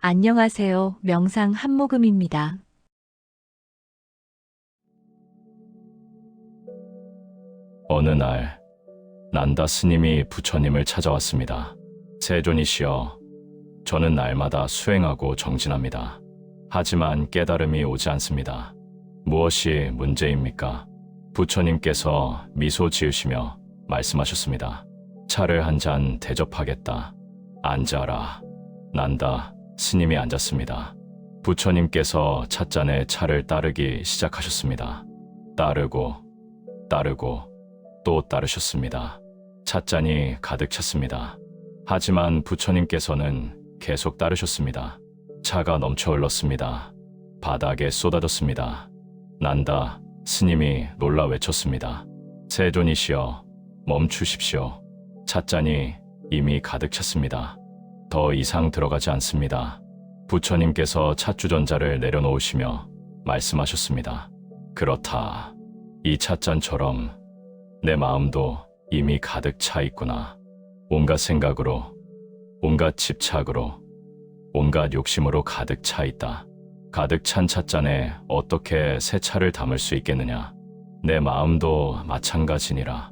안녕하세요. 명상 한모금입니다. 어느 날 난다 스님이 부처님을 찾아왔습니다. 세존이시여, 저는 날마다 수행하고 정진합니다. 하지만 깨달음이 오지 않습니다. 무엇이 문제입니까? 부처님께서 미소 지으시며 말씀하셨습니다. 차를 한 잔 대접하겠다. 앉아라. 난다 스님이 앉았습니다. 부처님께서 찻잔에 차를 따르기 시작하셨습니다. 따르고 또 따르셨습니다. 찻잔이 가득 찼습니다. 하지만 부처님께서는 계속 따르셨습니다. 차가 넘쳐 흘렀습니다. 바닥에 쏟아졌습니다. 난다 스님이 놀라 외쳤습니다. 세존이시여, 멈추십시오. 찻잔이 이미 가득 찼습니다. 더 이상 들어가지 않습니다. 부처님께서 찻주전자를 내려놓으시며 말씀하셨습니다. 그렇다. 이 찻잔처럼 내 마음도 이미 가득 차 있구나. 온갖 생각으로, 온갖 집착으로, 온갖 욕심으로 가득 차 있다. 가득 찬 찻잔에 어떻게 새 차를 담을 수 있겠느냐. 내 마음도 마찬가지니라.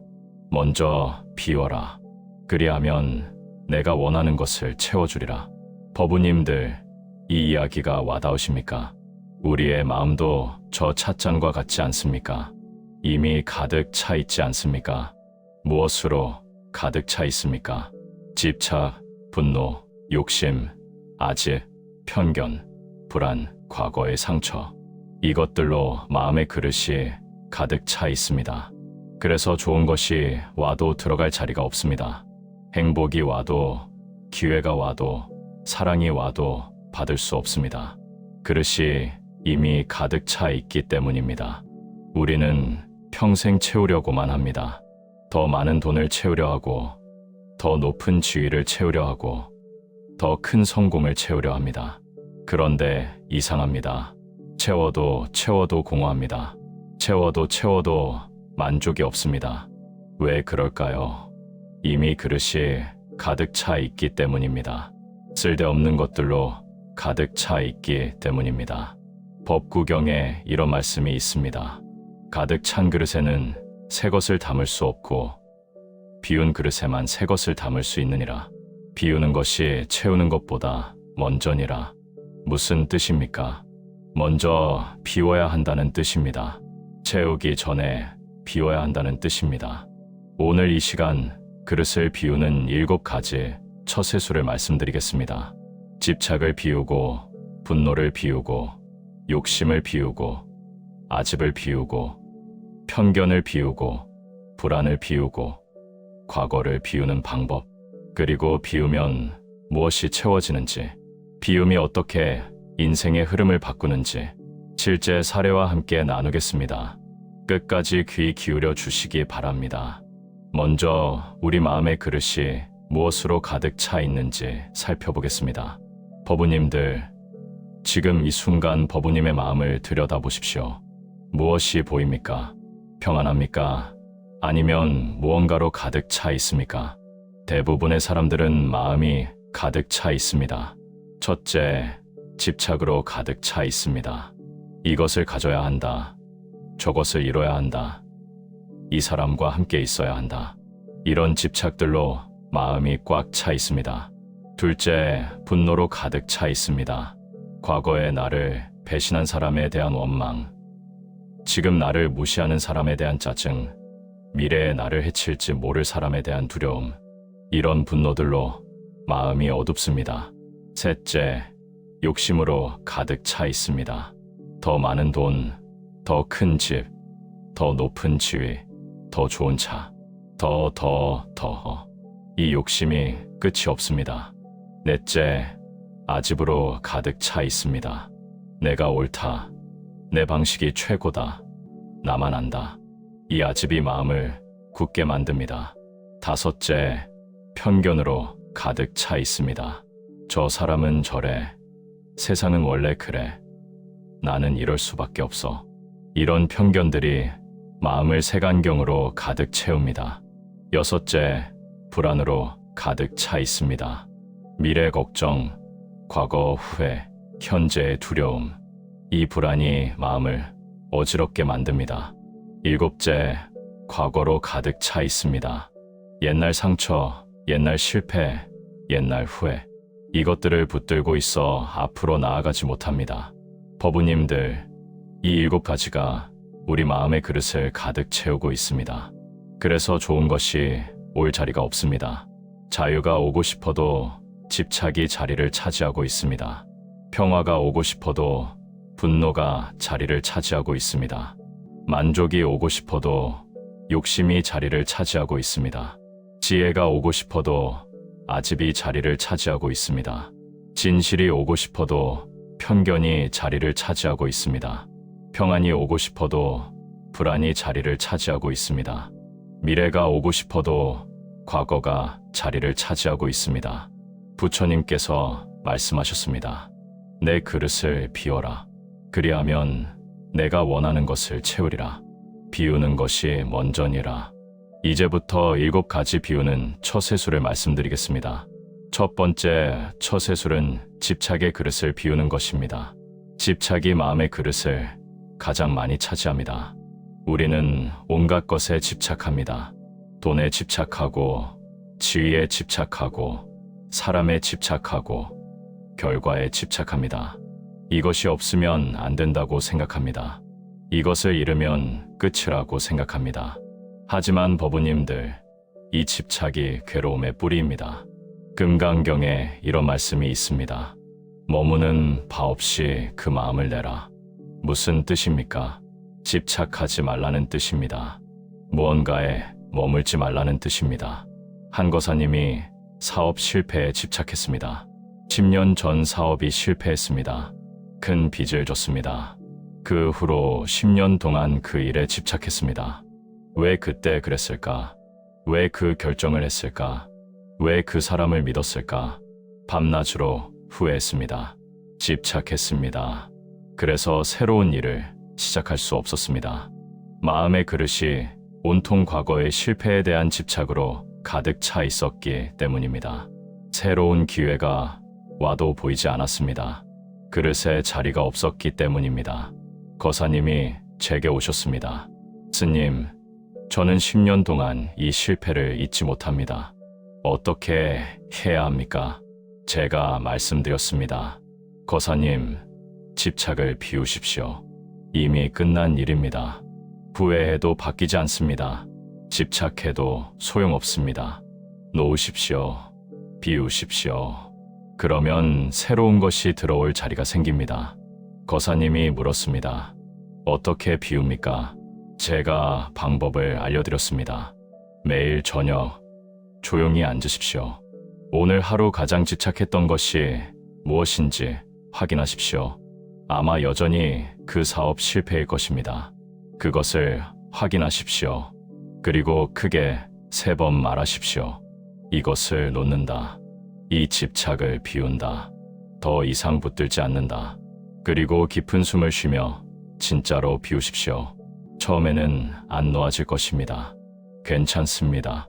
먼저 비워라. 그리하면 내가 원하는 것을 채워주리라. 법우님들, 이 이야기가 와닿으십니까? 우리의 마음도 저 찻잔과 같지 않습니까? 이미 가득 차 있지 않습니까? 무엇으로 가득 차 있습니까? 집착, 분노, 욕심, 아집, 편견, 불안, 과거의 상처, 이것들로 마음의 그릇이 가득 차 있습니다. 그래서 좋은 것이 와도 들어갈 자리가 없습니다. 행복이 와도, 기회가 와도, 사랑이 와도 받을 수 없습니다. 그릇이 이미 가득 차 있기 때문입니다. 우리는 평생 채우려고만 합니다. 더 많은 돈을 채우려 하고, 더 높은 지위를 채우려 하고, 더 큰 성공을 채우려 합니다. 그런데 이상합니다. 채워도 공허합니다. 채워도 만족이 없습니다. 왜 그럴까요? 이미 그릇이 가득 차 있기 때문입니다. 쓸데없는 것들로 가득 차 있기 때문입니다. 법구경에 이런 말씀이 있습니다. 가득 찬 그릇에는 새 것을 담을 수 없고 비운 그릇에만 새 것을 담을 수 있느니라. 비우는 것이 채우는 것보다 먼저니라. 무슨 뜻입니까? 먼저 비워야 한다는 뜻입니다. 채우기 전에 비워야 한다는 뜻입니다. 오늘 이 시간 그릇을 비우는 7가지 처세수를 말씀드리겠습니다. 집착을 비우고, 분노를 비우고, 욕심을 비우고, 아집을 비우고, 편견을 비우고, 불안을 비우고, 과거를 비우는 방법, 그리고 비우면 무엇이 채워지는지, 비움이 어떻게 인생의 흐름을 바꾸는지 실제 사례와 함께 나누겠습니다. 끝까지 귀 기울여 주시기 바랍니다. 먼저 우리 마음의 그릇이 무엇으로 가득 차 있는지 살펴보겠습니다. 법우님들, 지금 이 순간 법우님의 마음을 들여다보십시오. 무엇이 보입니까? 평안합니까? 아니면 무언가로 가득 차 있습니까? 대부분의 사람들은 마음이 가득 차 있습니다. 첫째, 집착으로 가득 차 있습니다. 이것을 가져야 한다. 저것을 이뤄야 한다. 이 사람과 함께 있어야 한다. 이런 집착들로 마음이 꽉 차 있습니다. 둘째, 분노로 가득 차 있습니다. 과거의 나를 배신한 사람에 대한 원망, 지금 나를 무시하는 사람에 대한 짜증, 미래의 나를 해칠지 모를 사람에 대한 두려움, 이런 분노들로 마음이 어둡습니다. 셋째, 욕심으로 가득 차 있습니다. 더 많은 돈, 더 큰 집, 더 높은 지위, 더 좋은 차, 더. 이 욕심이 끝이 없습니다. 넷째, 아집으로 가득 차 있습니다. 내가 옳다. 내 방식이 최고다. 나만 안다. 이 아집이 마음을 굳게 만듭니다. 다섯째, 편견으로 가득 차 있습니다. 저 사람은 저래. 세상은 원래 그래. 나는 이럴 수밖에 없어. 이런 편견들이 마음을 색안경으로 가득 채웁니다. 여섯째, 불안으로 가득 차 있습니다. 미래 걱정, 과거, 후회, 현재의 두려움, 이 불안이 마음을 어지럽게 만듭니다. 일곱째, 과거로 가득 차 있습니다. 옛날 상처, 옛날 실패, 옛날 후회, 이것들을 붙들고 있어 앞으로 나아가지 못합니다. 법우님들, 이 7가지가 우리 마음의 그릇을 가득 채우고 있습니다. 그래서 좋은 것이 올 자리가 없습니다. 자유가 오고 싶어도 집착이 자리를 차지하고 있습니다. 평화가 오고 싶어도 분노가 자리를 차지하고 있습니다. 만족이 오고 싶어도 욕심이 자리를 차지하고 있습니다. 지혜가 오고 싶어도 아집이 자리를 차지하고 있습니다. 진실이 오고 싶어도 편견이 자리를 차지하고 있습니다. 평안이 오고 싶어도 불안이 자리를 차지하고 있습니다. 미래가 오고 싶어도 과거가 자리를 차지하고 있습니다. 부처님께서 말씀하셨습니다. 내 그릇을 비워라. 그리하면 내가 원하는 것을 채우리라. 비우는 것이 먼저니라. 이제부터 7가지 비우는 처세술을 말씀드리겠습니다. 첫 번째 처세술은 집착의 그릇을 비우는 것입니다. 집착이 마음의 그릇을 가장 많이 차지합니다. 우리는 온갖 것에 집착합니다. 돈에 집착하고, 지위에 집착하고, 사람에 집착하고, 결과에 집착합니다. 이것이 없으면 안 된다고 생각합니다. 이것을 잃으면 끝이라고 생각합니다. 하지만 법우님들, 이 집착이 괴로움의 뿌리입니다. 금강경에 이런 말씀이 있습니다. 머무는 바 없이 그 마음을 내라. 무슨 뜻입니까? 집착하지 말라는 뜻입니다. 무언가에 머물지 말라는 뜻입니다. 한거사님이 사업 실패에 집착했습니다. 10년 전 사업이 실패했습니다. 큰 빚을 졌습니다. 그 후로 10년 동안 그 일에 집착했습니다. 왜 그때 그랬을까? 왜 그 결정을 했을까? 왜 그 사람을 믿었을까? 밤낮으로 후회했습니다. 집착했습니다. 그래서 새로운 일을 시작할 수 없었습니다. 마음의 그릇이 온통 과거의 실패에 대한 집착으로 가득 차 있었기 때문입니다. 새로운 기회가 와도 보이지 않았습니다. 그릇에 자리가 없었기 때문입니다. 거사님이 제게 오셨습니다. 스님, 저는 10년 동안 이 실패를 잊지 못합니다. 어떻게 해야 합니까? 제가 말씀드렸습니다. 거사님, 집착을 비우십시오. 이미 끝난 일입니다. 후회해도 바뀌지 않습니다. 집착해도 소용없습니다. 놓으십시오. 비우십시오. 그러면 새로운 것이 들어올 자리가 생깁니다. 거사님이 물었습니다. 어떻게 비웁니까? 제가 방법을 알려드렸습니다. 매일 저녁 조용히 앉으십시오. 오늘 하루 가장 집착했던 것이 무엇인지 확인하십시오. 아마 여전히 그 사업 실패일 것입니다. 그것을 확인하십시오. 그리고 크게 3번 말하십시오. 이것을 놓는다. 이 집착을 비운다. 더 이상 붙들지 않는다. 그리고 깊은 숨을 쉬며 진짜로 비우십시오. 처음에는 안 놓아질 것입니다. 괜찮습니다.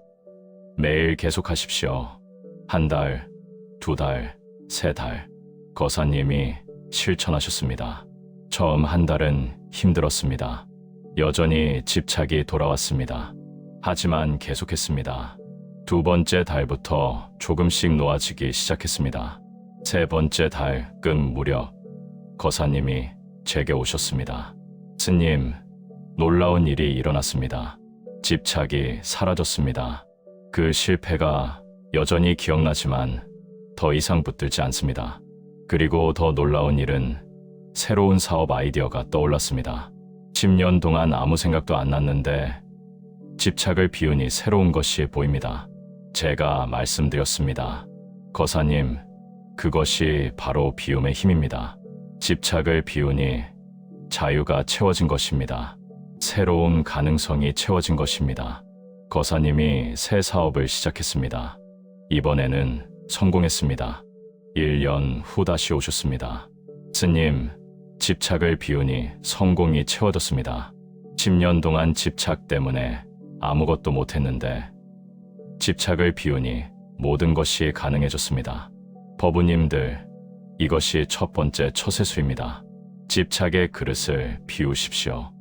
매일 계속하십시오. 1달, 2달, 3달. 거사님이 실천하셨습니다. 처음 1달은 힘들었습니다. 여전히 집착이 돌아왔습니다. 하지만 계속했습니다. 2번째 달부터 조금씩 놓아지기 시작했습니다. 3번째 달 끝 무렵 거사님이 제게 오셨습니다. 스님, 놀라운 일이 일어났습니다. 집착이 사라졌습니다. 그 실패가 여전히 기억나지만 더 이상 붙들지 않습니다. 그리고 더 놀라운 일은 새로운 사업 아이디어가 떠올랐습니다. 10년 동안 아무 생각도 안 났는데 집착을 비우니 새로운 것이 보입니다. 제가 말씀드렸습니다. 거사님, 그것이 바로 비움의 힘입니다. 집착을 비우니 자유가 채워진 것입니다. 새로운 가능성이 채워진 것입니다. 거사님이 새 사업을 시작했습니다. 이번에는 성공했습니다. 1년 후 다시 오셨습니다. 스님, 집착을 비우니 성공이 채워졌습니다. 10년 동안 집착 때문에 아무것도 못했는데 집착을 비우니 모든 것이 가능해졌습니다. 법우님들, 이것이 첫 번째 처세술입니다. 집착의 그릇을 비우십시오.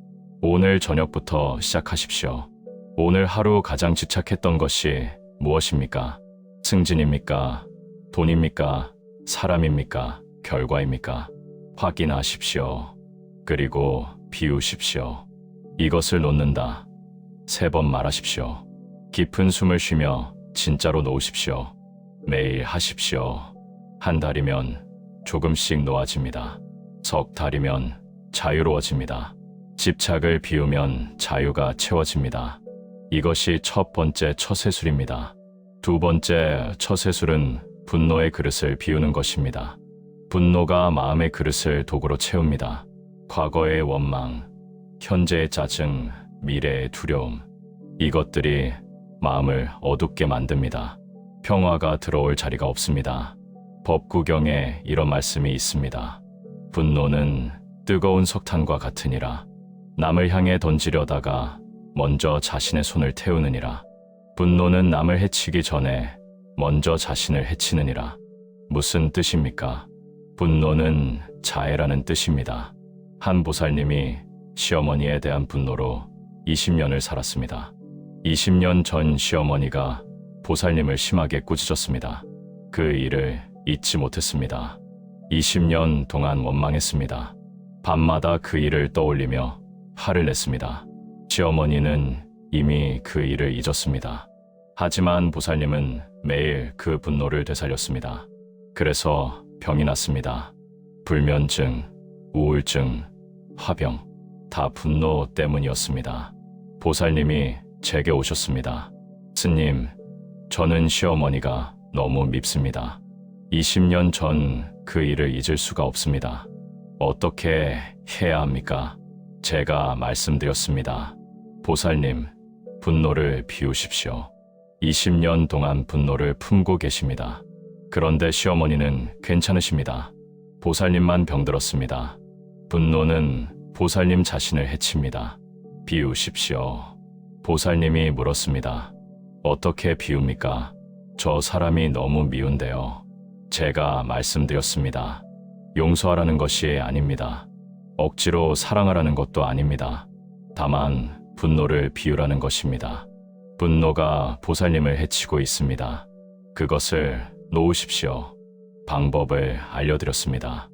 오늘 저녁부터 시작하십시오. 오늘 하루 가장 집착했던 것이 무엇입니까? 승진입니까? 돈입니까? 사람입니까? 결과입니까? 확인하십시오. 그리고 비우십시오. 이것을 놓는다. 3번 말하십시오. 깊은 숨을 쉬며 진짜로 놓으십시오. 매일 하십시오. 한 달이면 조금씩 놓아집니다. 석 달이면 자유로워집니다. 집착을 비우면 자유가 채워집니다. 이것이 첫 번째 처세술입니다. 두 번째 처세술은 분노의 그릇을 비우는 것입니다. 분노가 마음의 그릇을 도구로 채웁니다. 과거의 원망, 현재의 짜증, 미래의 두려움, 이것들이 마음을 어둡게 만듭니다. 평화가 들어올 자리가 없습니다. 법구경에 이런 말씀이 있습니다. 분노는 뜨거운 석탄과 같으니라. 남을 향해 던지려다가 먼저 자신의 손을 태우느니라. 분노는 남을 해치기 전에 먼저 자신을 해치느니라. 무슨 뜻입니까? 분노는 자애라는 뜻입니다. 한 보살님이 시어머니에 대한 분노로 20년을 살았습니다. 20년 전 시어머니가 보살님을 심하게 꾸짖었습니다. 그 일을 잊지 못했습니다. 20년 동안 원망했습니다. 밤마다 그 일을 떠올리며 화를 냈습니다. 시어머니는 이미 그 일을 잊었습니다. 하지만 보살님은 매일 그 분노를 되살렸습니다. 그래서 병이 났습니다. 불면증, 우울증, 화병, 다 분노 때문이었습니다. 보살님이 제게 오셨습니다. 스님, 저는 시어머니가 너무 밉습니다. 20년 전 그 일을 잊을 수가 없습니다. 어떻게 해야 합니까? 제가 말씀드렸습니다. 보살님, 분노를 비우십시오. 20년 동안 분노를 품고 계십니다. 그런데 시어머니는 괜찮으십니다. 보살님만 병들었습니다. 분노는 보살님 자신을 해칩니다. 비우십시오. 보살님이 물었습니다. 어떻게 비웁니까? 저 사람이 너무 미운데요. 제가 말씀드렸습니다. 용서하라는 것이 아닙니다. 억지로 사랑하라는 것도 아닙니다. 다만 분노를 비우라는 것입니다. 분노가 보살님을 해치고 있습니다. 그것을 놓으십시오. 방법을 알려드렸습니다.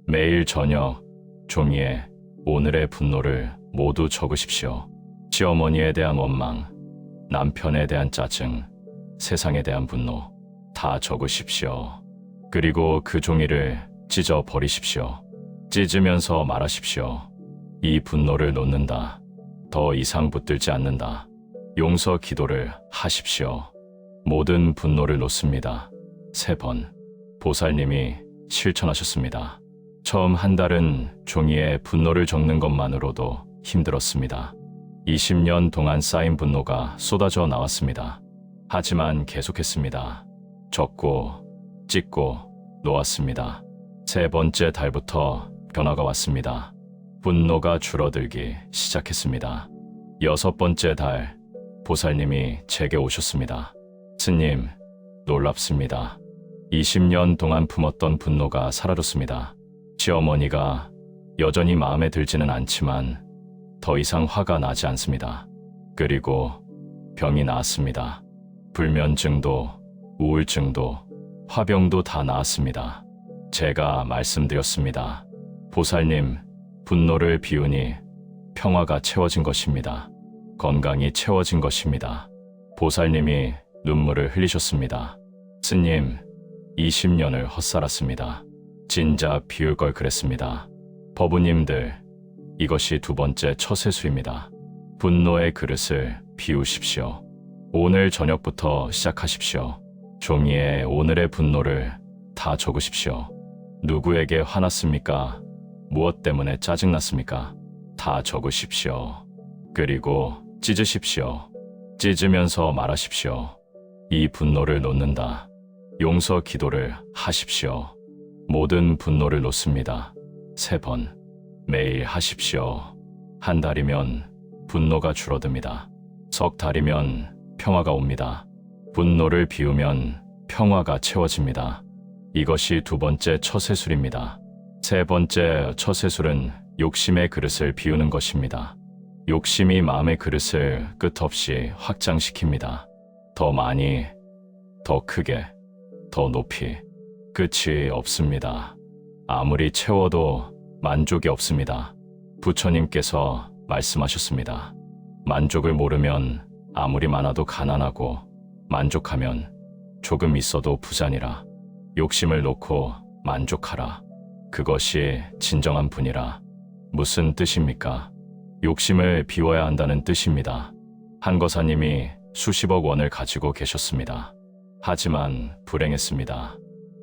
매일 저녁 종이에 오늘의 분노를 모두 적으십시오. 시어머니에 대한 원망, 남편에 대한 짜증, 세상에 대한 분노 다 적으십시오. 그리고 그 종이를 찢어 버리십시오. 찢으면서 말하십시오. 이 분노를 놓는다. 더 이상 붙들지 않는다. 용서 기도를 하십시오. 모든 분노를 놓습니다. 3번. 보살님이 실천하셨습니다. 처음 한 달은 종이에 분노를 적는 것만으로도 힘들었습니다. 20년 동안 쌓인 분노가 쏟아져 나왔습니다. 하지만 계속했습니다. 적고 찢고 놓았습니다. 3번째 달부터 변화가 왔습니다. 분노가 줄어들기 시작했습니다. 6번째 달, 보살님이 제게 오셨습니다. 스님, 놀랍습니다. 20년 동안 품었던 분노가 사라졌습니다. 시어머니가 여전히 마음에 들지는 않지만 더 이상 화가 나지 않습니다. 그리고 병이 나았습니다. 불면증도, 우울증도, 화병도 다 나았습니다. 제가 말씀드렸습니다. 보살님, 분노를 비우니 평화가 채워진 것입니다. 건강이 채워진 것입니다. 보살님이 눈물을 흘리셨습니다. 스님, 20년을 헛살았습니다. 진작 비울 걸 그랬습니다. 법우님들, 이것이 두 번째 처세수입니다. 분노의 그릇을 비우십시오. 오늘 저녁부터 시작하십시오. 종이에 오늘의 분노를 다 적으십시오. 누구에게 화났습니까? 무엇 때문에 짜증났습니까? 다 적으십시오. 그리고 찢으십시오. 찢으면서 말하십시오. 이 분노를 놓는다. 용서 기도를 하십시오. 모든 분노를 놓습니다. 3번. 매일 하십시오. 한 달이면 분노가 줄어듭니다. 석 달이면 평화가 옵니다. 분노를 비우면 평화가 채워집니다. 이것이 두 번째 처세술입니다. 세 번째 처세술은 욕심의 그릇을 비우는 것입니다. 욕심이 마음의 그릇을 끝없이 확장시킵니다. 더 많이, 더 크게, 더 높이. 끝이 없습니다. 아무리 채워도 만족이 없습니다. 부처님께서 말씀하셨습니다. 만족을 모르면 아무리 많아도 가난하고 만족하면 조금 있어도 부자니라. 욕심을 놓고 만족하라. 그것이 진정한 분이라. 무슨 뜻입니까? 욕심을 비워야 한다는 뜻입니다. 한거사님이 수십억 원을 가지고 계셨습니다. 하지만 불행했습니다.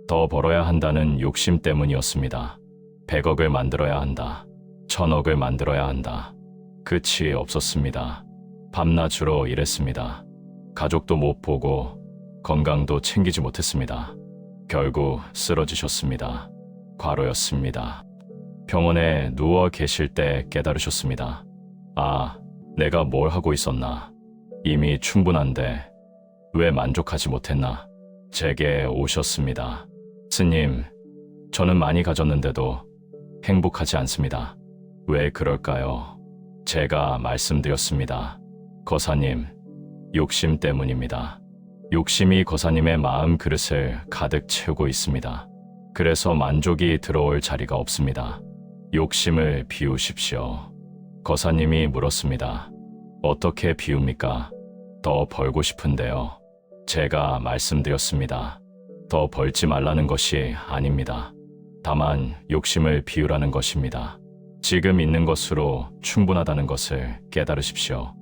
더 벌어야 한다는 욕심 때문이었습니다. 100억을 만들어야 한다. 1000억을 만들어야 한다. 끝이 없었습니다. 밤낮으로 일했습니다. 가족도 못 보고 건강도 챙기지 못했습니다. 결국 쓰러지셨습니다. 과로였습니다. 병원에 누워 계실 때 깨달으셨습니다. 아, 내가 뭘 하고 있었나? 이미 충분한데 왜 만족하지 못했나? 제게 오셨습니다. 스님, 저는 많이 가졌는데도 행복하지 않습니다. 왜 그럴까요? 제가 말씀드렸습니다. 거사님, 욕심 때문입니다. 욕심이 거사님의 마음 그릇을 가득 채우고 있습니다. 그래서 만족이 들어올 자리가 없습니다. 욕심을 비우십시오. 거사님이 물었습니다. 어떻게 비웁니까? 더 벌고 싶은데요. 제가 말씀드렸습니다. 더 벌지 말라는 것이 아닙니다. 다만 욕심을 비우라는 것입니다. 지금 있는 것으로 충분하다는 것을 깨달으십시오.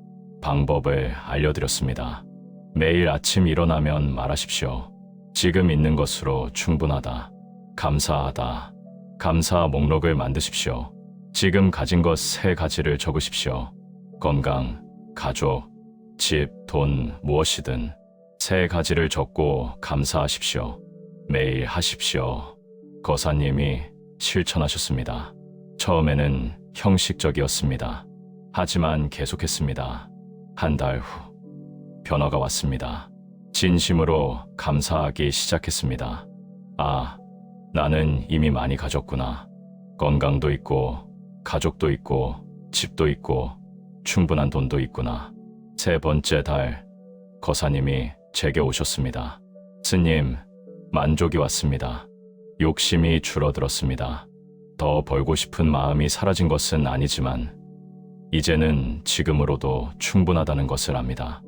방법을 알려드렸습니다. 매일 아침 일어나면 말하십시오. 지금 있는 것으로 충분하다. 감사하다. 감사 목록을 만드십시오. 지금 가진 것 3가지를 적으십시오. 건강, 가족, 집, 돈, 무엇이든 3가지를 적고 감사하십시오. 매일 하십시오. 거사님이 실천하셨습니다. 처음에는 형식적이었습니다. 하지만 계속했습니다. 한 달 후 변화가 왔습니다. 진심으로 감사하기 시작했습니다. 아, 나는 이미 많이 가졌구나. 건강도 있고, 가족도 있고, 집도 있고, 충분한 돈도 있구나. 3번째 달, 거사님이 제게 오셨습니다. 스님, 만족이 왔습니다. 욕심이 줄어들었습니다. 더 벌고 싶은 마음이 사라진 것은 아니지만, 이제는 지금으로도 충분하다는 것을 압니다.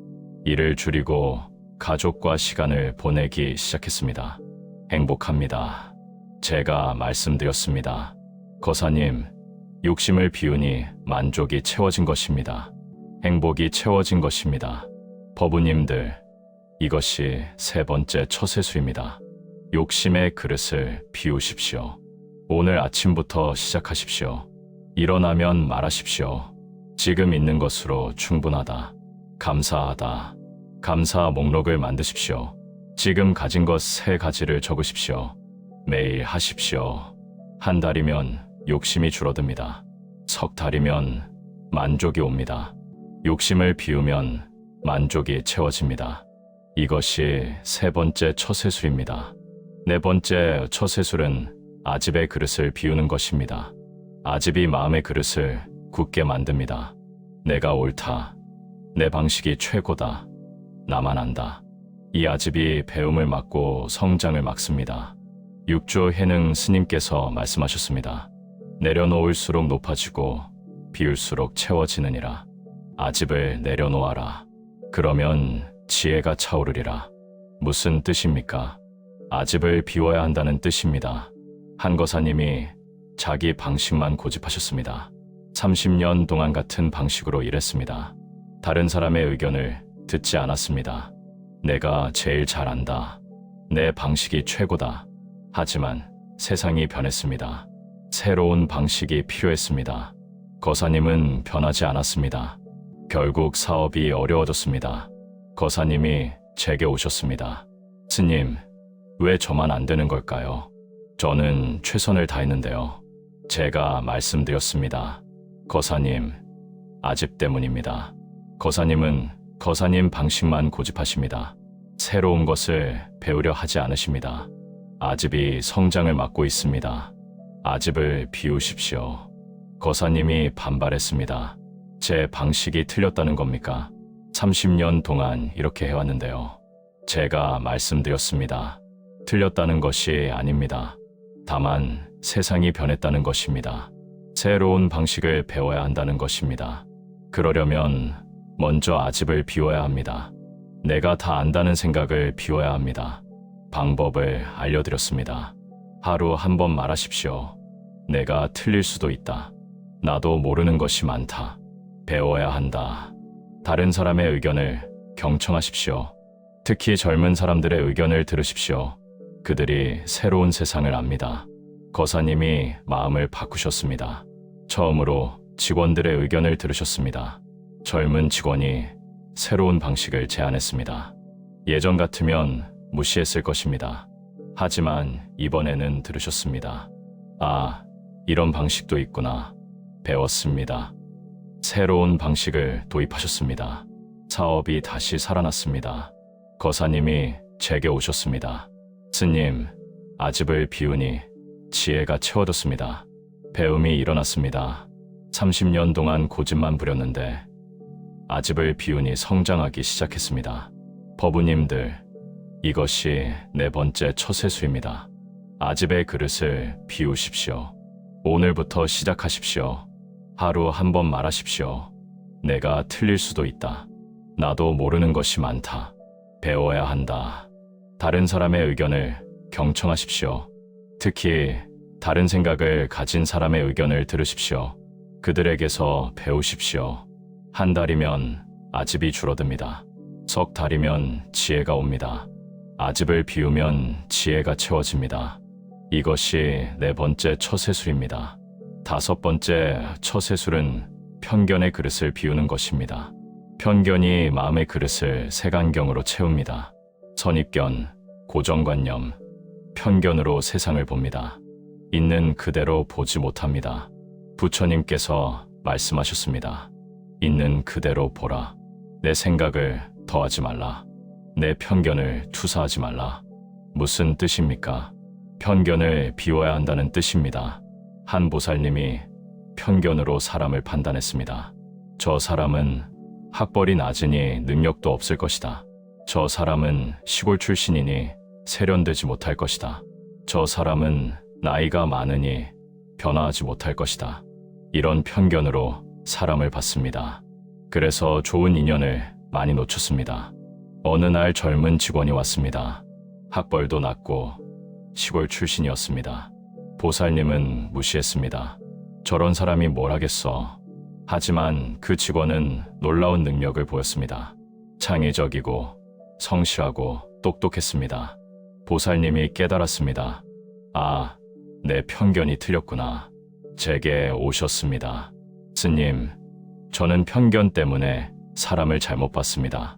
일을 줄이고 가족과 시간을 보내기 시작했습니다. 행복합니다. 제가 말씀드렸습니다. 거사님, 욕심을 비우니 만족이 채워진 것입니다. 행복이 채워진 것입니다. 법우님들, 이것이 3번째 처세수입니다. 욕심의 그릇을 비우십시오. 오늘 아침부터 시작하십시오. 일어나면 말하십시오. 지금 있는 것으로 충분하다. 감사하다. 감사 목록을 만드십시오. 지금 가진 것 3가지를 적으십시오. 매일 하십시오. 한 달이면 욕심이 줄어듭니다. 석 달이면 만족이 옵니다. 욕심을 비우면 만족이 채워집니다. 이것이 3번째 처세술입니다. 4번째 처세술은 아집의 그릇을 비우는 것입니다. 아집이 마음의 그릇을 굳게 만듭니다. 내가 옳다. 내 방식이 최고다. 나만 안다. 이 아집이 배움을 막고 성장을 막습니다. 육조 해능 스님께서 말씀하셨습니다. 내려놓을수록 높아지고 비울수록 채워지느니라. 아집을 내려놓아라. 그러면 지혜가 차오르리라. 무슨 뜻입니까? 아집을 비워야 한다는 뜻입니다. 한거사님이 자기 방식만 고집하셨습니다. 30년 동안 같은 방식으로 일했습니다. 다른 사람의 의견을 듣지 않았습니다. 내가 제일 잘 안다. 내 방식이 최고다. 하지만 세상이 변했습니다. 새로운 방식이 필요했습니다. 거사님은 변하지 않았습니다. 결국 사업이 어려워졌습니다. 거사님이 제게 오셨습니다. 스님, 왜 저만 안 되는 걸까요? 저는 최선을 다했는데요. 제가 말씀드렸습니다. 거사님, 아집 때문입니다. 거사님은 거사님 방식만 고집하십니다. 새로운 것을 배우려 하지 않으십니다. 아집이 성장을 막고 있습니다. 아집을 비우십시오. 거사님이 반발했습니다. 제 방식이 틀렸다는 겁니까? 30년 동안 이렇게 해왔는데요. 제가 말씀드렸습니다. 틀렸다는 것이 아닙니다. 다만 세상이 변했다는 것입니다. 새로운 방식을 배워야 한다는 것입니다. 그러려면 먼저 아집을 비워야 합니다. 내가 다 안다는 생각을 비워야 합니다. 방법을 알려드렸습니다. 하루 한 번 말하십시오. 내가 틀릴 수도 있다. 나도 모르는 것이 많다. 배워야 한다. 다른 사람의 의견을 경청하십시오. 특히 젊은 사람들의 의견을 들으십시오. 그들이 새로운 세상을 압니다. 거사님이 마음을 바꾸셨습니다. 처음으로 직원들의 의견을 들으셨습니다. 젊은 직원이 새로운 방식을 제안했습니다. 예전 같으면 무시했을 것입니다. 하지만 이번에는 들으셨습니다. 아, 이런 방식도 있구나. 배웠습니다. 새로운 방식을 도입하셨습니다. 사업이 다시 살아났습니다. 거사님이 제게 오셨습니다. 스님, 아집을 비우니 지혜가 채워졌습니다. 배움이 일어났습니다. 30년 동안 고집만 부렸는데 아집을 비우니 성장하기 시작했습니다. 법우님들, 이것이 네 번째 처세수입니다. 아집의 그릇을 비우십시오. 오늘부터 시작하십시오. 하루 한 번 말하십시오. 내가 틀릴 수도 있다. 나도 모르는 것이 많다. 배워야 한다. 다른 사람의 의견을 경청하십시오. 특히 다른 생각을 가진 사람의 의견을 들으십시오. 그들에게서 배우십시오. 한 달이면 아집이 줄어듭니다. 석 달이면 지혜가 옵니다. 아집을 비우면 지혜가 채워집니다. 이것이 네 번째 처세술입니다. 다섯 번째 처세술은 편견의 그릇을 비우는 것입니다. 편견이 마음의 그릇을 색안경으로 채웁니다. 선입견, 고정관념, 편견으로 세상을 봅니다. 있는 그대로 보지 못합니다. 부처님께서 말씀하셨습니다. 있는 그대로 보라. 내 생각을 더하지 말라. 내 편견을 투사하지 말라. 무슨 뜻입니까? 편견을 비워야 한다는 뜻입니다. 한 보살님이 편견으로 사람을 판단했습니다. 저 사람은 학벌이 낮으니 능력도 없을 것이다. 저 사람은 시골 출신이니 세련되지 못할 것이다. 저 사람은 나이가 많으니 변화하지 못할 것이다. 이런 편견으로 사람을 봤습니다. 그래서 좋은 인연을 많이 놓쳤습니다. 어느 날 젊은 직원이 왔습니다. 학벌도 낮고 시골 출신이었습니다. 보살님은 무시했습니다. 저런 사람이 뭘 하겠어. 하지만 그 직원은 놀라운 능력을 보였습니다. 창의적이고 성실하고 똑똑했습니다. 보살님이 깨달았습니다. 아, 내 편견이 틀렸구나. 제게 오셨습니다. 스님, 저는 편견 때문에 사람을 잘못 봤습니다.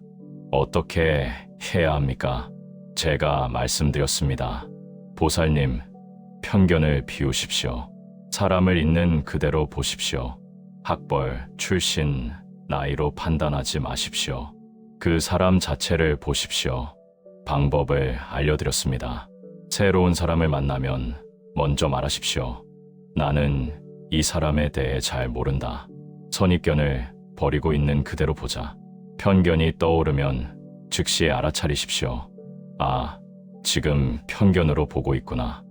어떻게 해야 합니까? 제가 말씀드렸습니다. 보살님, 편견을 비우십시오. 사람을 있는 그대로 보십시오. 학벌, 출신, 나이로 판단하지 마십시오. 그 사람 자체를 보십시오. 방법을 알려드렸습니다. 새로운 사람을 만나면 먼저 말하십시오. 나는 이 사람에 대해 잘 모른다. 선입견을 버리고 있는 그대로 보자. 편견이 떠오르면 즉시 알아차리십시오. 아, 지금 편견으로 보고 있구나.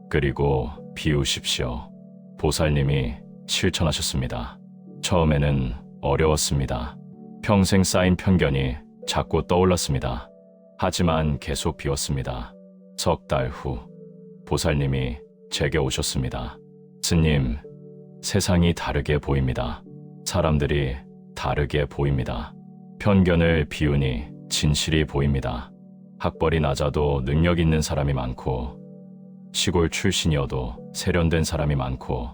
그리고 비우십시오. 보살님이 실천하셨습니다. 처음에는 어려웠습니다. 평생 쌓인 편견이 자꾸 떠올랐습니다. 하지만 계속 비웠습니다. 석 달 후, 보살님이 제게 오셨습니다. 스님, 세상이 다르게 보입니다. 사람들이 다르게 보입니다. 편견을 비우니 진실이 보입니다. 학벌이 낮아도 능력 있는 사람이 많고, 시골 출신이어도 세련된 사람이 많고,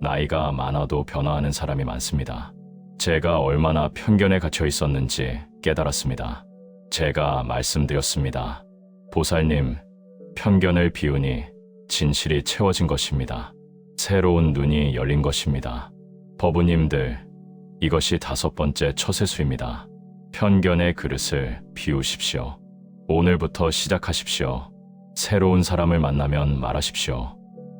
나이가 많아도 변화하는 사람이 많습니다. 제가 얼마나 편견에 갇혀 있었는지 깨달았습니다. 제가 말씀드렸습니다. 보살님, 편견을 비우니 진실이 채워진 것입니다. 새로운 눈이 열린 것입니다. 법우님들, 이것이 다섯 번째 처세수입니다. 편견의 그릇을 비우십시오. 오늘부터 시작하십시오. 새로운 사람을 만나면 말하십시오.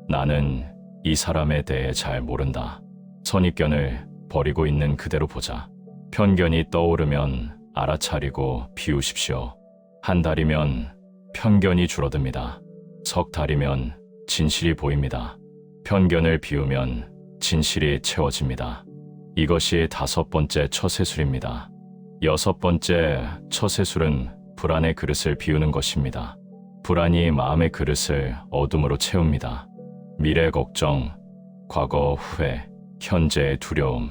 나는 이 사람에 대해 잘 모른다. 선입견을 버리고 있는 그대로 보자. 편견이 떠오르면 알아차리고 비우십시오. 한 달이면 편견이 줄어듭니다. 석 달이면 진실이 보입니다. 편견을 비우면 진실이 채워집니다. 이것이 5번째 처세술입니다. 6번째 처세술은 불안의 그릇을 비우는 것입니다. 불안이 마음의 그릇을 어둠으로 채웁니다. 미래 걱정, 과거 후회, 현재의 두려움,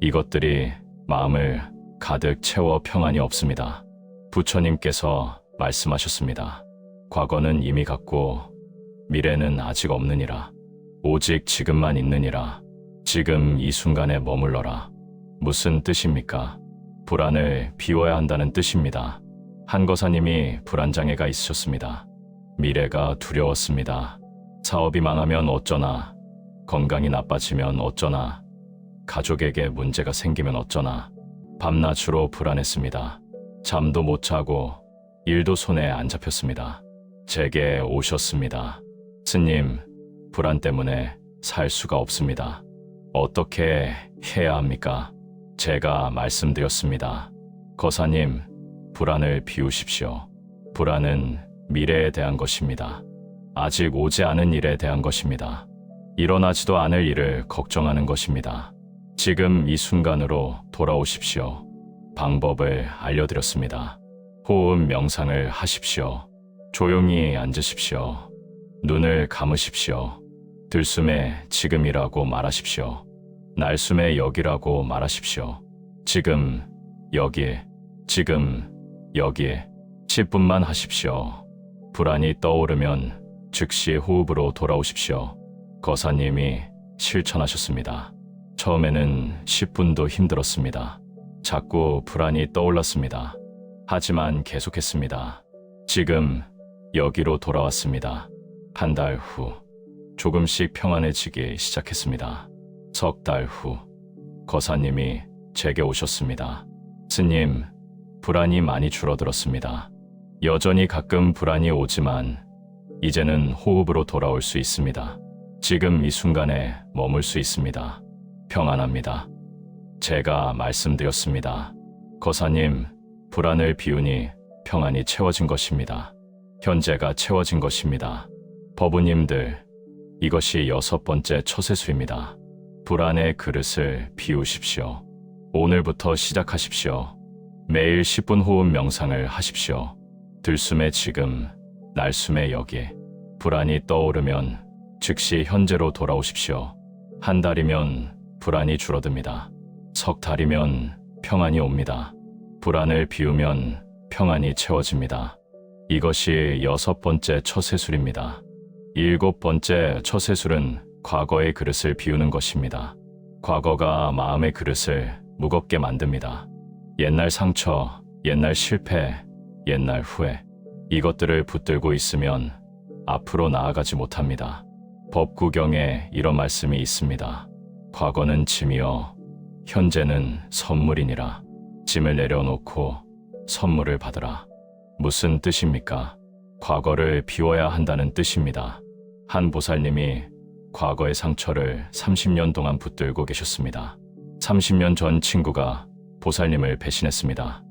이것들이 마음을 가득 채워 평안이 없습니다. 부처님께서 말씀하셨습니다. 과거는 이미 갔고 미래는 아직 없느니라. 오직 지금만 있느니라. 지금 이 순간에 머물러라. 무슨 뜻입니까? 불안을 비워야 한다는 뜻입니다. 한거사님이 불안장애가 있으셨습니다. 미래가 두려웠습니다. 사업이 망하면 어쩌나, 건강이 나빠지면 어쩌나, 가족에게 문제가 생기면 어쩌나, 밤낮으로 불안했습니다. 잠도 못 자고 일도 손에 안 잡혔습니다. 제게 오셨습니다. 스님, 불안 때문에 살 수가 없습니다. 어떻게 해야 합니까? 제가 말씀드렸습니다. 거사님, 불안을 비우십시오. 불안은 미래에 대한 것입니다. 아직 오지 않은 일에 대한 것입니다. 일어나지도 않을 일을 걱정하는 것입니다. 지금 이 순간으로 돌아오십시오. 방법을 알려드렸습니다. 호흡 명상을 하십시오. 조용히 앉으십시오. 눈을 감으십시오. 들숨에 지금이라고 말하십시오. 날숨에 여기라고 말하십시오. 지금, 여기, 지금, 여기 10분만 하십시오. 불안이 떠오르면 즉시 호흡으로 돌아오십시오. 거사님이 실천하셨습니다. 처음에는 10분도 힘들었습니다. 자꾸 불안이 떠올랐습니다. 하지만 계속했습니다. 지금 여기로 돌아왔습니다. 한 달 후 조금씩 평안해지기 시작했습니다. 석 달 후 거사님이 제게 오셨습니다. 스님, 불안이 많이 줄어들었습니다. 여전히 가끔 불안이 오지만 이제는 호흡으로 돌아올 수 있습니다. 지금 이 순간에 머물 수 있습니다. 평안합니다. 제가 말씀드렸습니다. 거사님, 불안을 비우니 평안이 채워진 것입니다. 현재가 채워진 것입니다. 법우님들, 이것이 6번째 처세술입니다. 불안의 그릇을 비우십시오. 오늘부터 시작하십시오. 매일 10분 호흡 명상을 하십시오. 들숨에 지금, 날숨에 여기. 불안이 떠오르면 즉시 현재로 돌아오십시오. 한 달이면 불안이 줄어듭니다. 석 달이면 평안이 옵니다. 불안을 비우면 평안이 채워집니다. 이것이 6번째 처세술입니다. 7번째 처세술은 과거의 그릇을 비우는 것입니다. 과거가 마음의 그릇을 무겁게 만듭니다. 옛날 상처, 옛날 실패, 옛날 후회, 이것들을 붙들고 있으면 앞으로 나아가지 못합니다. 법구경에 이런 말씀이 있습니다. 과거는 짐이여 현재는 선물이니라. 짐을 내려놓고 선물을 받으라. 무슨 뜻입니까? 과거를 비워야 한다는 뜻입니다. 한 보살님이 과거의 상처를 30년 동안 붙들고 계셨습니다. 30년 전 친구가 보살님을 배신했습니다.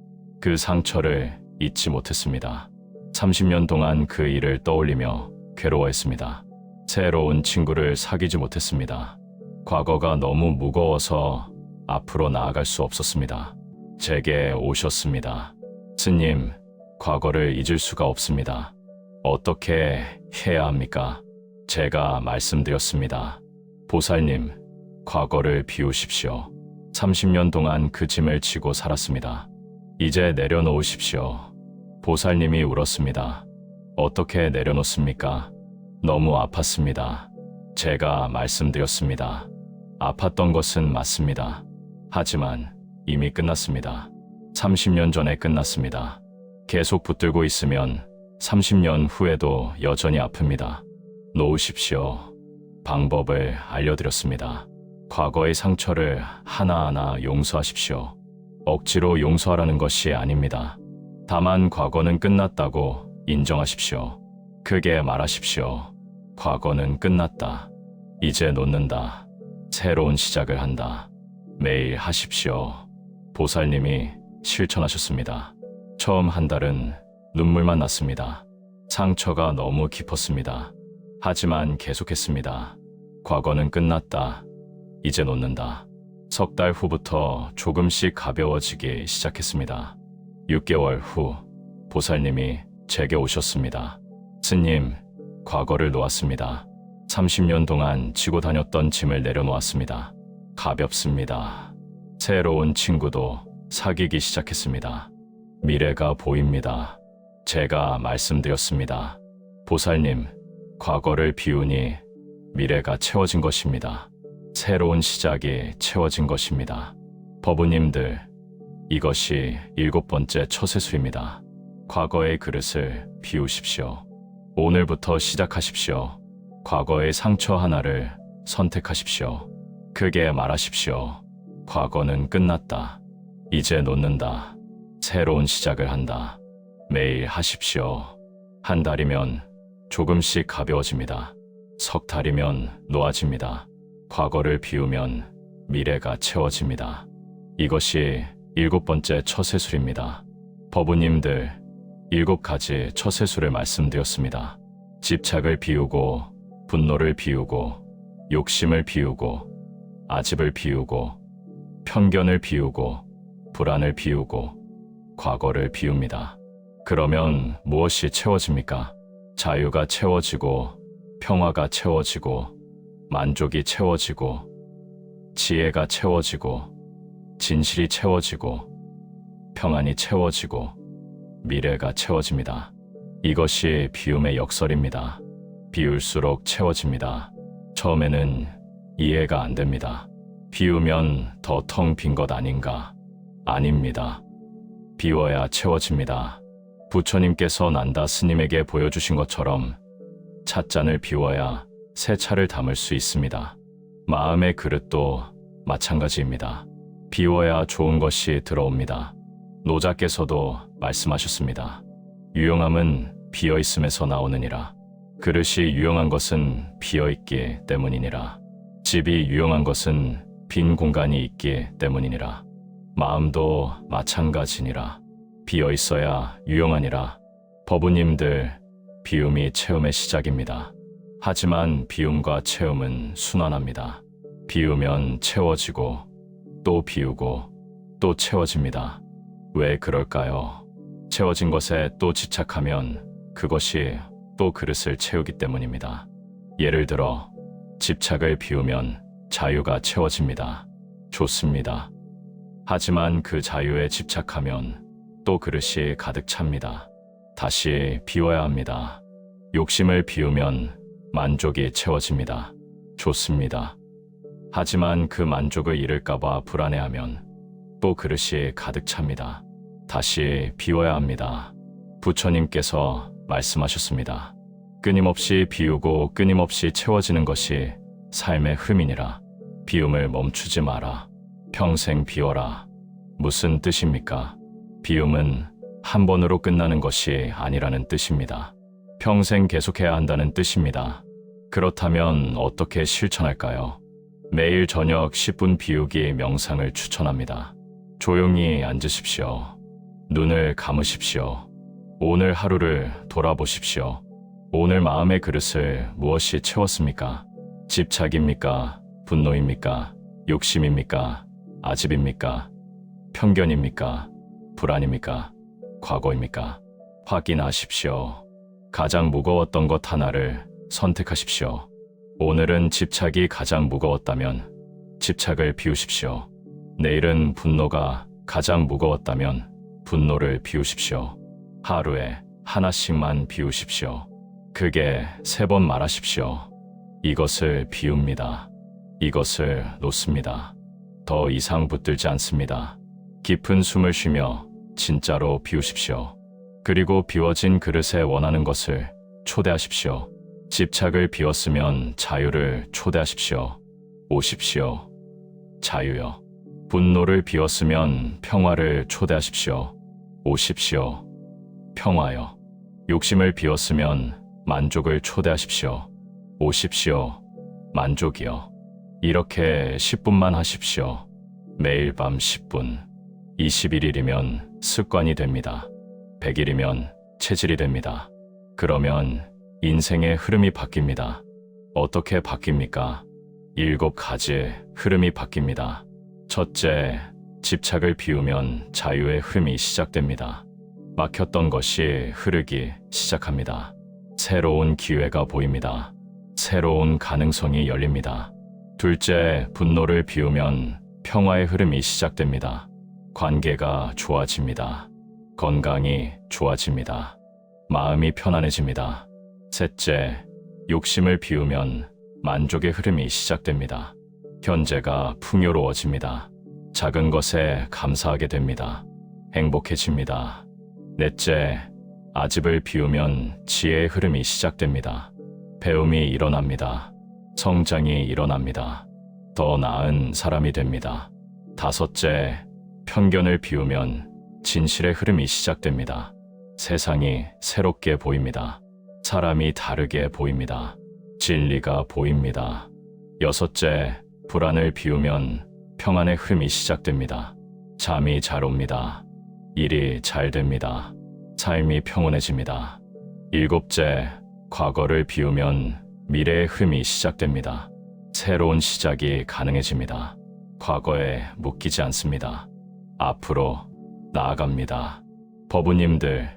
그 상처를 잊지 못했습니다. 30년 동안 그 일을 떠올리며 괴로워했습니다. 새로운 친구를 사귀지 못했습니다. 과거가 너무 무거워서 앞으로 나아갈 수 없었습니다. 제게 오셨습니다. 스님, 과거를 잊을 수가 없습니다. 어떻게 해야 합니까? 제가 말씀드렸습니다. 보살님, 과거를 비우십시오. 30년 동안 그 짐을 지고 살았습니다. 이제 내려놓으십시오. 보살님이 울었습니다. 어떻게 내려놓습니까? 너무 아팠습니다. 제가 말씀드렸습니다. 아팠던 것은 맞습니다. 하지만 이미 끝났습니다. 30년 전에 끝났습니다. 계속 붙들고 있으면 30년 후에도 여전히 아픕니다. 놓으십시오. 방법을 알려드렸습니다. 과거의 상처를 하나하나 용서하십시오. 억지로 용서하라는 것이 아닙니다. 다만 과거는 끝났다고 인정하십시오. 크게 말하십시오. 과거는 끝났다. 이제 놓는다. 새로운 시작을 한다. 매일 하십시오. 보살님이 실천하셨습니다. 처음 한 달은 눈물만 났습니다. 상처가 너무 깊었습니다. 하지만 계속했습니다. 과거는 끝났다. 이제 놓는다. 석 달 후부터 조금씩 가벼워지기 시작했습니다. 6개월 후 보살님이 제게 오셨습니다. 스님, 과거를 놓았습니다. 30년 동안 지고 다녔던 짐을 내려놓았습니다. 가볍습니다. 새로운 친구도 사귀기 시작했습니다. 미래가 보입니다. 제가 말씀드렸습니다. 보살님, 과거를 비우니 미래가 채워진 것입니다. 새로운 시작이 채워진 것입니다. 법우님들, 이것이 7번째 처세술입니다. 과거의 그릇을 비우십시오. 오늘부터 시작하십시오. 과거의 상처 하나를 선택하십시오. 크게 말하십시오. 과거는 끝났다. 이제 놓는다. 새로운 시작을 한다. 매일 하십시오. 한 달이면 조금씩 가벼워집니다. 석 달이면 놓아집니다. 과거를 비우면 미래가 채워집니다. 이것이 7번째 처세술입니다. 법우님들, 7가지 처세술을 말씀드렸습니다. 집착을 비우고, 분노를 비우고, 욕심을 비우고, 아집을 비우고, 편견을 비우고, 불안을 비우고, 과거를 비웁니다. 그러면 무엇이 채워집니까? 자유가 채워지고, 평화가 채워지고, 만족이 채워지고, 지혜가 채워지고, 진실이 채워지고, 평안이 채워지고, 미래가 채워집니다. 이것이 비움의 역설입니다. 비울수록 채워집니다. 처음에는 이해가 안 됩니다. 비우면 더 텅 빈 것 아닌가? 아닙니다. 비워야 채워집니다. 부처님께서 난다 스님에게 보여주신 것처럼 찻잔을 비워야 새 차를 담을 수 있습니다. 마음의 그릇도 마찬가지입니다. 비워야 좋은 것이 들어옵니다. 노자께서도 말씀하셨습니다. 유용함은 비어있음에서 나오느니라. 그릇이 유용한 것은 비어있기 때문이니라. 집이 유용한 것은 빈 공간이 있기 때문이니라. 마음도 마찬가지니라. 비어있어야 유용하니라. 법우님들, 비움이 체험의 시작입니다. 하지만 비움과 체험은 순환합니다. 비우면 채워지고, 또 비우고, 또 채워집니다. 왜 그럴까요? 채워진 것에 또 집착하면 그것이 또 그릇을 채우기 때문입니다. 예를 들어, 집착을 비우면 자유가 채워집니다. 좋습니다. 하지만 그 자유에 집착하면 또 그릇이 가득 찹니다. 다시 비워야 합니다. 욕심을 비우면 만족이 채워집니다. 좋습니다. 하지만 그 만족을 잃을까봐 불안해하면 또 그릇이 가득 찹니다. 다시 비워야 합니다. 부처님께서 말씀하셨습니다. 끊임없이 비우고 끊임없이 채워지는 것이 삶의 흐름이니라. 비움을 멈추지 마라. 평생 비워라. 무슨 뜻입니까? 비움은 한 번으로 끝나는 것이 아니라는 뜻입니다. 평생 계속해야 한다는 뜻입니다. 그렇다면 어떻게 실천할까요? 매일 저녁 10분 비우기 명상을 추천합니다. 조용히 앉으십시오. 눈을 감으십시오. 오늘 하루를 돌아보십시오. 오늘 마음의 그릇을 무엇이 채웠습니까? 집착입니까? 분노입니까? 욕심입니까? 아집입니까? 편견입니까? 불안입니까? 과거입니까? 확인하십시오. 가장 무거웠던 것 하나를 선택하십시오. 오늘은 집착이 가장 무거웠다면 집착을 비우십시오. 내일은 분노가 가장 무거웠다면 분노를 비우십시오. 하루에 하나씩만 비우십시오. 크게 3번 말하십시오. 이것을 비웁니다. 이것을 놓습니다. 더 이상 붙들지 않습니다. 깊은 숨을 쉬며 진짜로 비우십시오. 그리고 비워진 그릇에 원하는 것을 초대하십시오. 집착을 비웠으면 자유를 초대하십시오. 오십시오. 자유요. 분노를 비웠으면 평화를 초대하십시오. 오십시오. 평화요. 욕심을 비웠으면 만족을 초대하십시오. 오십시오. 만족이요. 이렇게 10분만 하십시오. 매일 밤 10분. 21일이면 습관이 됩니다. 100일이면 체질이 됩니다. 그러면 인생의 흐름이 바뀝니다. 어떻게 바뀝니까? 7가지 흐름이 바뀝니다. 첫째, 집착을 비우면 자유의 흐름이 시작됩니다. 막혔던 것이 흐르기 시작합니다. 새로운 기회가 보입니다. 새로운 가능성이 열립니다. 둘째, 분노를 비우면 평화의 흐름이 시작됩니다. 관계가 좋아집니다. 건강이 좋아집니다. 마음이 편안해집니다. 셋째, 욕심을 비우면 만족의 흐름이 시작됩니다. 현재가 풍요로워집니다. 작은 것에 감사하게 됩니다. 행복해집니다. 넷째, 아집을 비우면 지혜의 흐름이 시작됩니다. 배움이 일어납니다. 성장이 일어납니다. 더 나은 사람이 됩니다. 다섯째, 편견을 비우면 진실의 흐름이 시작됩니다. 세상이 새롭게 보입니다. 사람이 다르게 보입니다. 진리가 보입니다. 여섯째, 불안을 비우면 평안의 흐름이 시작됩니다. 잠이 잘 옵니다. 일이 잘 됩니다. 삶이 평온해집니다. 일곱째, 과거를 비우면 미래의 흐름이 시작됩니다. 새로운 시작이 가능해집니다. 과거에 묶이지 않습니다. 앞으로 나아갑니다. 법우님들,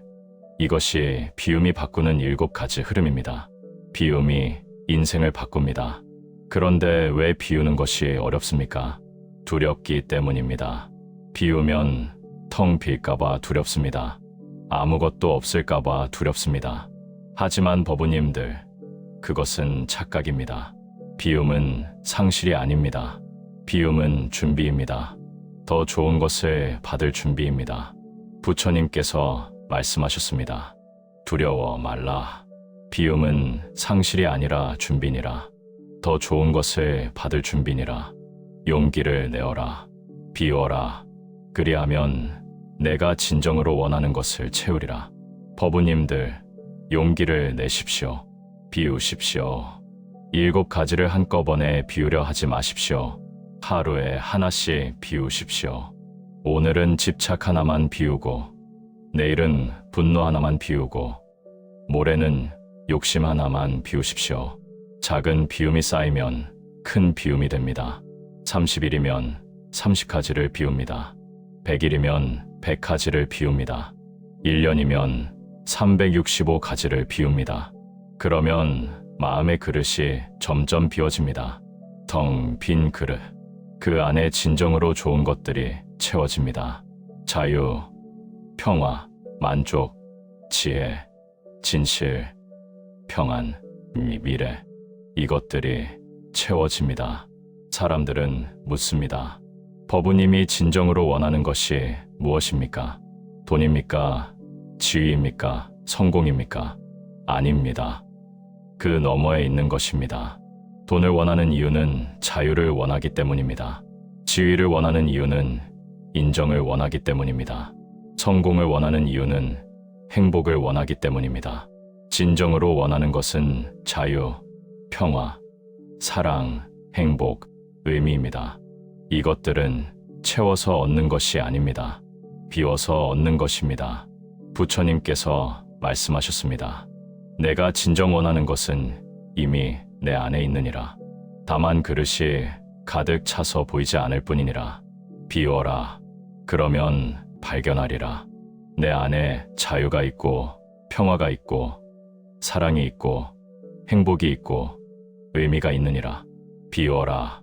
이것이 비움이 바꾸는 7가지 흐름입니다. 비움이 인생을 바꿉니다. 그런데 왜 비우는 것이 어렵습니까? 두렵기 때문입니다. 비우면 텅 빌까봐 두렵습니다. 아무것도 없을까봐 두렵습니다. 하지만 법우님들, 그것은 착각입니다. 비움은 상실이 아닙니다. 비움은 준비입니다. 더 좋은 것을 받을 준비입니다. 부처님께서 말씀하셨습니다. 두려워 말라. 비움은 상실이 아니라 준비니라. 더 좋은 것을 받을 준비니라. 용기를 내어라. 비워라. 그리하면 내가 진정으로 원하는 것을 채우리라. 법우님들, 용기를 내십시오. 비우십시오. 7가지를 한꺼번에 비우려 하지 마십시오. 하루에 하나씩 비우십시오. 오늘은 집착 하나만 비우고, 내일은 분노 하나만 비우고, 모레는 욕심 하나만 비우십시오. 작은 비움이 쌓이면 큰 비움이 됩니다. 30일이면 30가지를 비웁니다. 100일이면 100가지를 비웁니다. 1년이면 365가지를 비웁니다. 그러면 마음의 그릇이 점점 비워집니다. 텅 빈 그릇. 그 안에 진정으로 좋은 것들이 채워집니다. 자유, 평화, 만족, 지혜, 진실, 평안, 미래. 이것들이 채워집니다. 사람들은 묻습니다. 법우님이 진정으로 원하는 것이 무엇입니까? 돈입니까? 지위입니까? 성공입니까? 아닙니다. 그 너머에 있는 것입니다. 돈을 원하는 이유는 자유를 원하기 때문입니다. 지위를 원하는 이유는 인정을 원하기 때문입니다. 성공을 원하는 이유는 행복을 원하기 때문입니다. 진정으로 원하는 것은 자유, 평화, 사랑, 행복, 의미입니다. 이것들은 채워서 얻는 것이 아닙니다. 비워서 얻는 것입니다. 부처님께서 말씀하셨습니다. 내가 진정 원하는 것은 이미 내 안에 있느니라. 다만 그릇이 가득 차서 보이지 않을 뿐이니라. 비워라. 그러면 발견하리라. 내 안에 자유가 있고 평화가 있고 사랑이 있고 행복이 있고 의미가 있느니라. 비워라.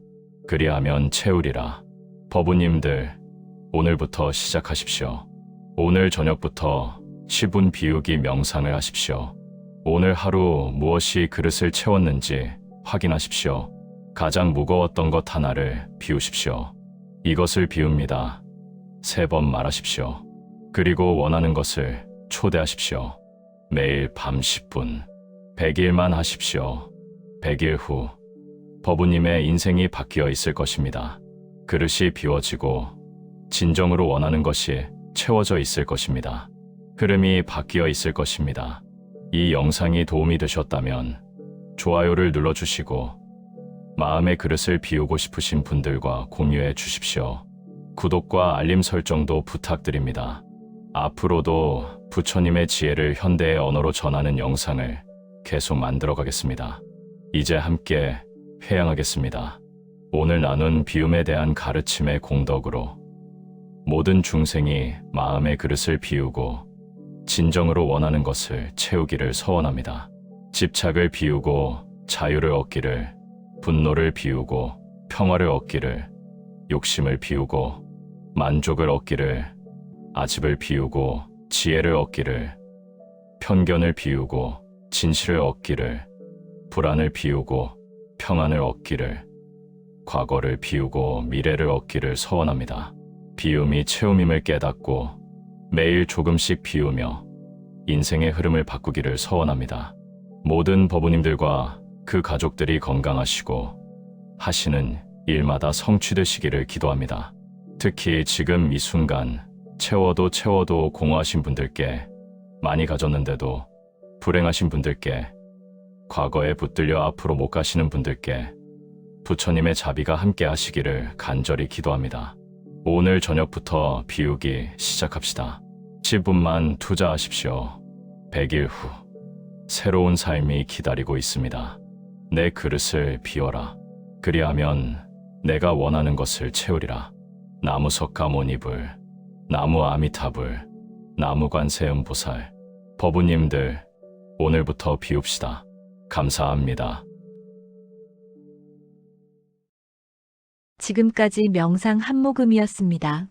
그리하면 채우리라. 법우님들, 오늘부터 시작하십시오. 오늘 저녁부터 10분 비우기 명상을 하십시오. 오늘 하루 무엇이 그릇을 채웠는지 확인하십시오. 가장 무거웠던 것 하나를 비우십시오. 이것을 비웁니다. 3번 말하십시오. 그리고 원하는 것을 초대하십시오. 매일 밤 10분, 100일만 하십시오. 100일 후 법우님의 인생이 바뀌어 있을 것입니다. 그릇이 비워지고 진정으로 원하는 것이 채워져 있을 것입니다. 흐름이 바뀌어 있을 것입니다. 이 영상이 도움이 되셨다면 좋아요를 눌러주시고 마음의 그릇을 비우고 싶으신 분들과 공유해 주십시오. 구독과 알림 설정도 부탁드립니다. 앞으로도 부처님의 지혜를 현대의 언어로 전하는 영상을 계속 만들어 가겠습니다. 이제 함께 회양하겠습니다. 오늘 나눈 비움에 대한 가르침의 공덕으로 모든 중생이 마음의 그릇을 비우고 진정으로 원하는 것을 채우기를 서원합니다. 집착을 비우고 자유를 얻기를, 분노를 비우고 평화를 얻기를, 욕심을 비우고 만족을 얻기를, 아집을 비우고 지혜를 얻기를, 편견을 비우고 진실을 얻기를, 불안을 비우고 평안을 얻기를, 과거를 비우고 미래를 얻기를 서원합니다. 비움이 채움임을 깨닫고 매일 조금씩 비우며 인생의 흐름을 바꾸기를 서원합니다. 모든 법우님들과 그 가족들이 건강하시고 하시는 일마다 성취되시기를 기도합니다. 특히 지금 이 순간 채워도 공허하신 분들께, 많이 가졌는데도 불행하신 분들께, 과거에 붙들려 앞으로 못 가시는 분들께 부처님의 자비가 함께 하시기를 간절히 기도합니다. 오늘 저녁부터 비우기 시작합시다. 10분만 투자하십시오. 100일 후 새로운 삶이 기다리고 있습니다. 내 그릇을 비워라. 그리하면 내가 원하는 것을 채우리라. 나무 석가모니불, 나무 아미타불, 나무 관세음보살, 법우님들, 오늘부터 비웁시다. 감사합니다. 지금까지 명상 한모금이었습니다.